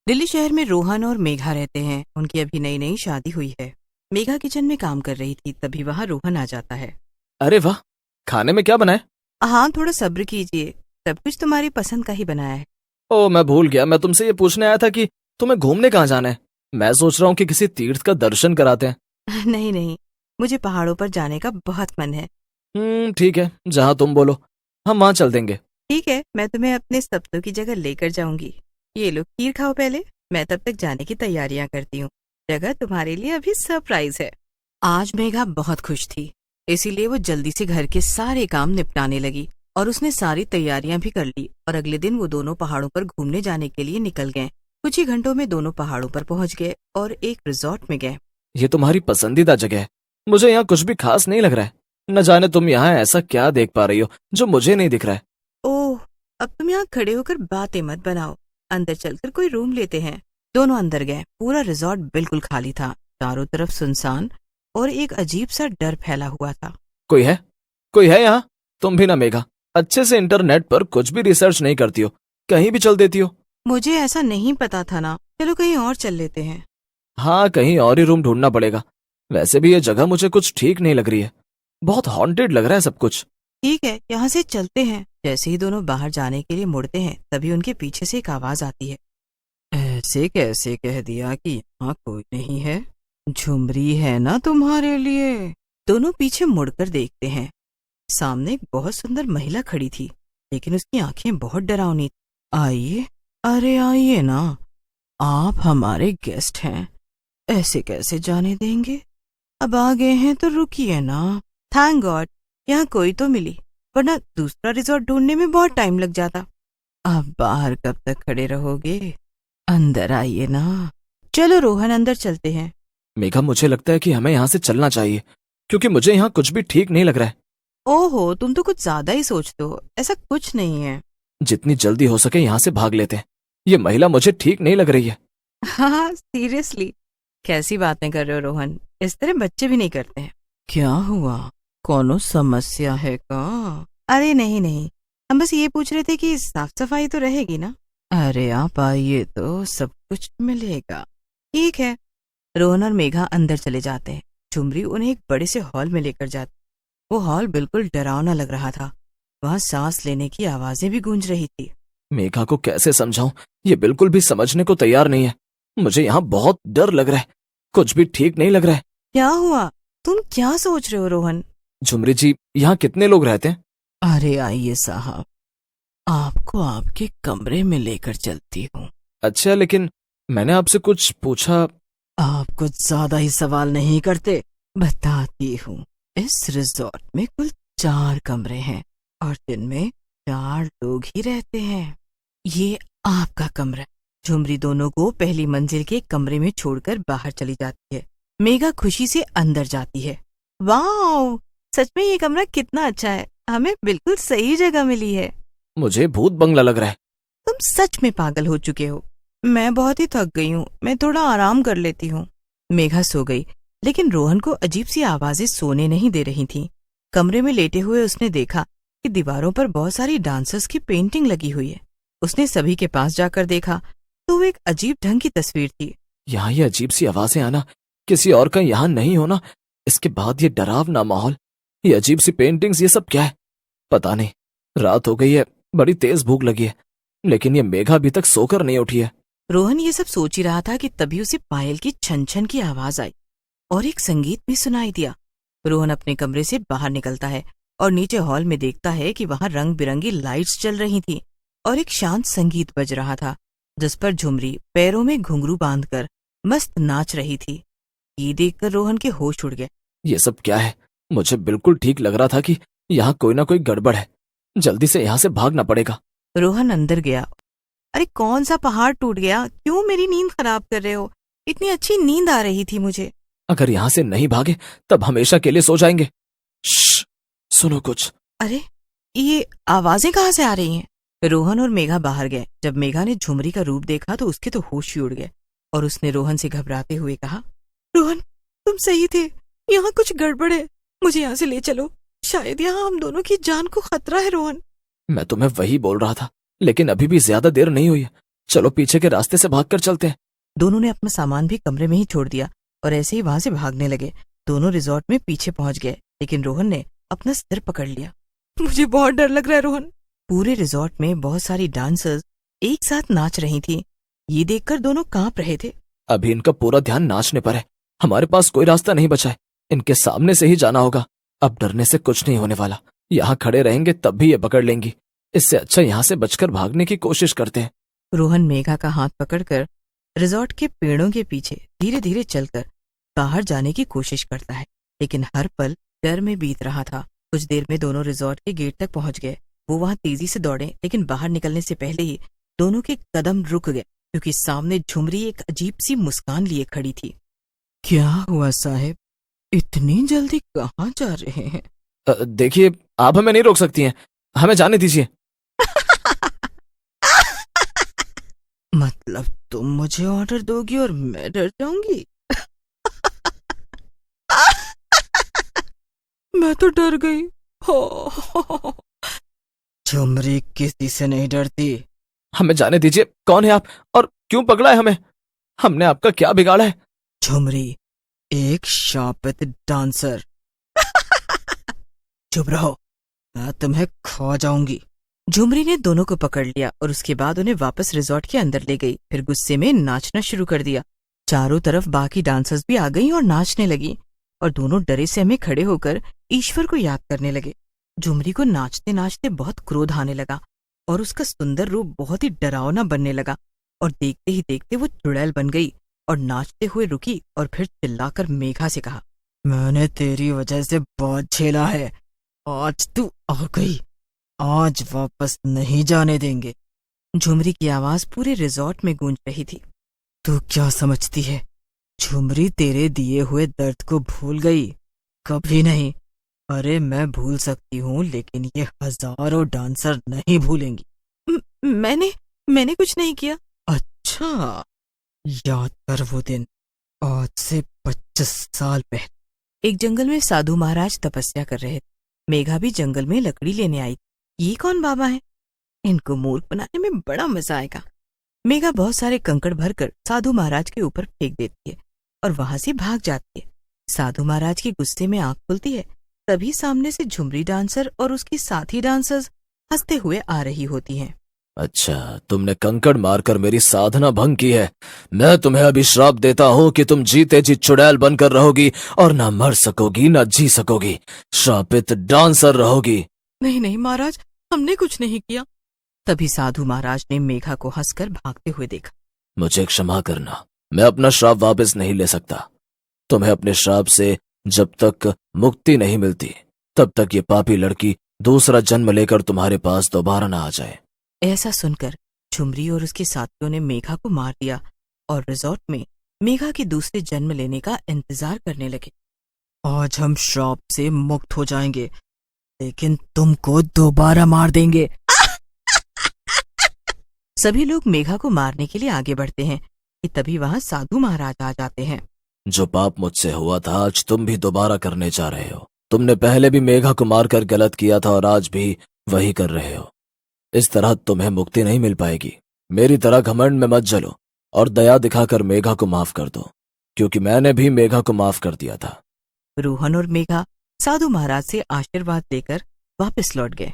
दिल्ली शहर में रोहन और मेघा रहते हैं। उनकी अभी नई नई शादी हुई है। मेघा किचन में काम कर रही थी, तभी वहाँ रोहन आ जाता है। अरे वाह, खाने में क्या बना है? हाँ, थोड़ा सब्र कीजिए, सब कुछ तुम्हारी पसंद का ही बनाया है। ओ, मैं भूल गया। मैं तुमसे ये पूछने आया था कि तुम्हें घूमने कहाँ जाना है। मैं सोच रहा हूँ कि किसी तीर्थ का दर्शन कराते हैं। नहीं नहीं, मुझे पहाड़ों पर जाने का बहुत मन है। ठीक है, जहाँ तुम बोलो हम वहाँ चल देंगे। ठीक है, मैं तुम्हें अपने सपनों की जगह लेकर जाऊंगी। ये लो, खीर खाओ पहले, मैं तब तक जाने की तैयारियां करती हूँ। जगह तुम्हारे लिए अभी सरप्राइज है। आज मेघा बहुत खुश थी, इसीलिए वो जल्दी से घर के सारे काम निपटाने लगी और उसने सारी तैयारियां भी कर ली। और अगले दिन वो दोनों पहाड़ों पर घूमने जाने के लिए निकल गए। कुछ ही घंटों में दोनों पहाड़ों पर पहुंच गए और एक रिजॉर्ट में गए। ये तुम्हारी पसंदीदा जगह है। मुझे यहाँ कुछ भी खास नहीं लग रहा है। न जाने तुम यहाँ ऐसा क्या देख पा रही हो जो मुझे नहीं दिख रहा है। ओह, अब तुम यहाँ खड़े होकर बातें मत बनाओ, अंदर चलकर कोई रूम लेते हैं। दोनों अंदर गए। पूरा रिजॉर्ट बिल्कुल खाली था, चारों तरफ सुनसान और एक अजीब सा डर फैला हुआ था। कोई है? कोई है यहाँ? तुम भी ना मेघा, अच्छे से इंटरनेट पर कुछ भी रिसर्च नहीं करती हो, कहीं भी चल देती हो। मुझे ऐसा नहीं पता था ना, चलो कहीं और चल लेते हैं। हाँ, कहीं और ही रूम ढूंढना पड़ेगा। वैसे भी ये जगह मुझे कुछ ठीक नहीं लग रही है। बहुत हॉन्टेड लग रहा है सब कुछ। ठीक है, यहाँ से चलते हैं। जैसे ही दोनों बाहर जाने के लिए मुड़ते हैं, तभी उनके पीछे से एक आवाज आती है। ऐसे कैसे कह दिया कि यहाँ कोई नहीं है? झुमरी है ना तुम्हारे लिए। दोनों पीछे मुड़कर देखते हैं। सामने एक बहुत सुंदर महिला खड़ी थी, लेकिन उसकी आंखें बहुत डरावनी थी। आइए, अरे आइए ना, आप हमारे गेस्ट हैं, ऐसे कैसे जाने देंगे? अब आ गए हैं तो रुकिए ना। थैंक गॉड, यहाँ कोई तो मिली, वरना दूसरा रिजॉर्ट ढूंढने में बहुत टाइम लग जाता। अब बाहर कब तक खड़े रहोगे? अंदर आइए ना। चलो रोहन, अंदर चलते हैं। मेघा, मुझे लगता है कि हमें यहाँ से चलना चाहिए, क्योंकि मुझे यहाँ कुछ भी ठीक नहीं लग रहा है। ओहो, तुम तो कुछ ज्यादा ही सोचते हो, ऐसा कुछ नहीं है। जितनी जल्दी हो सके यहाँ से भाग लेते हैं। ये महिला मुझे ठीक नहीं लग रही है। हाँ, सीरियसली, कैसी बातें कर रहे हो रोहन? इस तरह बच्चे भी नहीं करते हैं। क्या हुआ, कोनो समस्या है का? अरे नहीं नहीं, हम बस ये पूछ रहे थे कि साफ सफाई तो रहेगी ना। अरे आप आइए तो सब कुछ मिलेगा। ठीक है। रोहन और मेघा अंदर चले जाते हैं। झुमरी उन्हें एक बड़े से हॉल में लेकर जाती। वो हॉल बिल्कुल डरावना लग रहा था। वहाँ सांस लेने की आवाजें भी गूंज रही थी। मेघा को कैसे समझाऊं? ये बिल्कुल भी समझने को तैयार नहीं है। मुझे यहाँ बहुत डर लग रहा है, कुछ भी ठीक नहीं लग रहा है। क्या हुआ? तुम क्या सोच रहे हो रोहन? झुमरी जी, यहाँ कितने लोग रहते हैं? अरे आइए साहब, आपको आपके कमरे में लेकर चलती हूँ। अच्छा, लेकिन मैंने आपसे कुछ पूछा। आप कुछ ज्यादा ही सवाल नहीं करते, बताती हूँ। इस रिजॉर्ट में कुल 4 कमरे हैं और दिन में 4 लोग ही रहते हैं। ये आपका कमरा है। झुमरी दोनों को पहली मंजिल के कमरे में छोड़कर बाहर चली जाती है। मेघा खुशी से अंदर जाती है। वाह, सच में ये कमरा कितना अच्छा है, हमें बिल्कुल सही जगह मिली है। मुझे भूत बंगला लग रहा है। तुम सच में पागल हो चुके हो। मैं बहुत ही थक गई हूँ, मैं थोड़ा आराम कर लेती हूँ। मेघा सो गई, लेकिन रोहन को अजीब सी आवाजें सोने नहीं दे रही थीं। कमरे में लेटे हुए उसने देखा कि दीवारों पर बहुत सारी डांसर्स की पेंटिंग लगी हुई है। उसने सभी के पास जाकर देखा तो वो एक अजीब ढंग की तस्वीर थी। यहाँ ये अजीब सी आवाजें आना, किसी और का यहाँ नहीं होना, इसके बाद ये डरावना माहौल, ये अजीब सी पेंटिंग्स, ये सब क्या है? पता नहीं। रात हो गई है, बड़ी तेज भूख लगी है, लेकिन ये मेघा अभी तक सोकर नहीं उठी है। रोहन ये सब सोच ही रहा था कि तभी उसे पायल की छन छन की आवाज आई और एक संगीत भी सुनाई दिया। रोहन अपने कमरे से बाहर निकलता है और नीचे हॉल में देखता है कि वहां रंग बिरंगी लाइट्स चल रही थी और एक शांत संगीत बज रहा था, जिस पर झुमरी पैरों में घुंघरू बांधकर मस्त नाच रही थी। ये देखकर रोहन के होश उड़ गए। ये सब क्या है? मुझे बिल्कुल ठीक लग रहा था कि यहाँ कोई ना कोई गड़बड़ है। जल्दी से यहाँ से भागना पड़ेगा। रोहन अंदर गया। अरे कौन सा पहाड़ टूट गया? क्यों मेरी नींद खराब कर रहे हो? इतनी अच्छी नींद आ रही थी मुझे। अगर यहाँ से नहीं भागे तब हमेशा के लिए सो जाएंगे। श्श, सुनो कुछ। अरे ये आवाजें कहाँ से आ रही हैं? रोहन और मेघा बाहर गए। जब मेघा ने झुमरी का रूप देखा तो उसके तो होश ही उड़ गए और उसने रोहन से घबराते हुए कहा, रोहन तुम सही थे, यहाँ कुछ गड़बड़ है, मुझे यहाँ से ले चलो, शायद यहाँ हम दोनों की जान को खतरा है। रोहन, मैं तुम्हें वही बोल रहा था, लेकिन अभी भी ज्यादा देर नहीं हुई है। चलो पीछे के रास्ते से भागकर चलते हैं। दोनों ने अपना सामान भी कमरे में ही छोड़ दिया और ऐसे ही वहां से भागने लगे। दोनों रिजॉर्ट में पीछे पहुंच गए, लेकिन रोहन ने अपना सिर पकड़ लिया। मुझे बहुत डर लग रहा है रोहन। पूरे रिजॉर्ट में बहुत सारी डांसर्स एक साथ नाच रही थी। ये देखकर दोनों कांप रहे थे। अभी इनका पूरा ध्यान नाचने पर है। हमारे पास कोई रास्ता नहीं बचा है। इनके सामने से ही जाना होगा। अब डरने से कुछ नहीं होने वाला। यहाँ खड़े रहेंगे तब भी ये पकड़ लेंगी। इससे अच्छा यहाँ से बचकर भागने की कोशिश करते हैं। रोहन मेघा का हाथ पकड़कर रिजॉर्ट के पेड़ों के पीछे धीरे धीरे चलकर बाहर जाने की कोशिश करता है, लेकिन हर पल डर में बीत रहा था। कुछ देर में दोनों रिजॉर्ट के गेट तक पहुंच गए। वो वहां तेजी से दौड़े, लेकिन बाहर निकलने से पहले ही दोनों के कदम रुक गए, क्योंकि सामने झुमरी एक अजीब सी मुस्कान लिए खड़ी थी। क्या हुआ साहब, इतनी जल्दी कहाँ जा रहे हैं? देखिए, आप हमें नहीं रोक सकती हैं। हमें जाने दीजिए। मतलब तुम मुझे ऑर्डर दोगी और मैं डर जाऊंगी? मैं तो डर गई। हो। झुमरी किसी से नहीं डरती। हमें जाने दीजिए। कौन है आप और क्यों पकड़ा है हमें? हमने आपका क्या बिगाड़ा है? झुमरी एक शापित डांसर। चुप रहो, मैं तुम्हें खा जाऊंगी। झुमरी ने दोनों को पकड़ लिया और उसके बाद उन्हें वापस रिजॉर्ट के अंदर ले गई। फिर गुस्से में नाचना शुरू कर दिया। चारों तरफ बाकी डांसर्स भी आ गईं और नाचने लगी, और दोनों डरे सहमे खड़े होकर ईश्वर को याद करने लगे। झुमरी को नाचते नाचते बहुत क्रोध आने लगा और उसका सुंदर रूप बहुत ही डरावना बनने लगा, और देखते ही देखते वो चुड़ैल बन गई और नाचते हुए रुकी और फिर चिल्लाकर मेघा से कहा, मैंने तेरी वजह से बहुत झेला है, आज तू आ गई, आज वापस नहीं जाने देंगे। झुमरी की आवाज पूरे रिजॉर्ट में गूंज रही थी। तू क्या समझती है, झुमरी तेरे दिए हुए दर्द को भूल गई? कभी नहीं। अरे मैं भूल सकती हूँ, लेकिन ये हजारों डांसर नहीं भूलेंगी। मैंने कुछ नहीं किया। अच्छा, याद कर वो दिन, आज से 25 साल पहले। एक जंगल में साधु महाराज तपस्या कर रहे थे। मेघा भी जंगल में लकड़ी लेने आई। ये कौन बाबा है? इनको मूर्ख बनाने में बड़ा मजा आएगा। मेघा बहुत सारे कंकड़ भरकर साधु महाराज के ऊपर फेंक देती है और वहां से भाग जाती है। साधु महाराज के गुस्से में आंख खुलती है, तभी सामने से झुमरी डांसर और उसकी साथी डांसर्स हंसते हुए आ रही होती हैं। अच्छा, तुमने कंकड़ मारकर मेरी साधना भंग की है। मैं तुम्हें अभी श्राप देता हूँ कि तुम जीते जी चुड़ैल बनकर रहोगी और ना मर सकोगी ना जी सकोगी। श्रापित डांसर रहोगी। नहीं नहीं महाराज, हमने कुछ नहीं किया। तभी साधु महाराज ने मेघा को हंसकर भागते हुए देखा। मुझे क्षमा करना, मैं अपना श्राप वापस नहीं ले सकता। तुम्हें अपने श्राप से जब तक मुक्ति नहीं मिलती, तब तक ये पापी लड़की दूसरा जन्म लेकर तुम्हारे पास दोबारा ना आ जाए। ऐसा सुनकर झुमरी और उसके साथियों ने मेघा को मार दिया और रिजॉर्ट में मेघा के दूसरे जन्म लेने का इंतजार करने लगे। आज हम श्राप से मुक्त हो जाएंगे, लेकिन तुमको दोबारा मार देंगे। सभी लोग मेघा को मारने के लिए आगे बढ़ते हैं कि तभी वहां साधु महाराज आ जाते हैं। जो पाप मुझसे हुआ था, आज तुम भी दोबारा करने जा रहे हो। तुमने पहले भी मेघा को मारकर गलत किया था और आज भी वही कर रहे हो। इस तरह तुम्हें मुक्ति नहीं मिल पाएगी। मेरी तरह घमंड में मत जलो और दया दिखाकर मेघा को माफ कर दो, क्योंकि मैंने भी मेघा को माफ कर दिया था। रोहन और मेघा साधु महाराज से आशीर्वाद लेकर वापस लौट गए।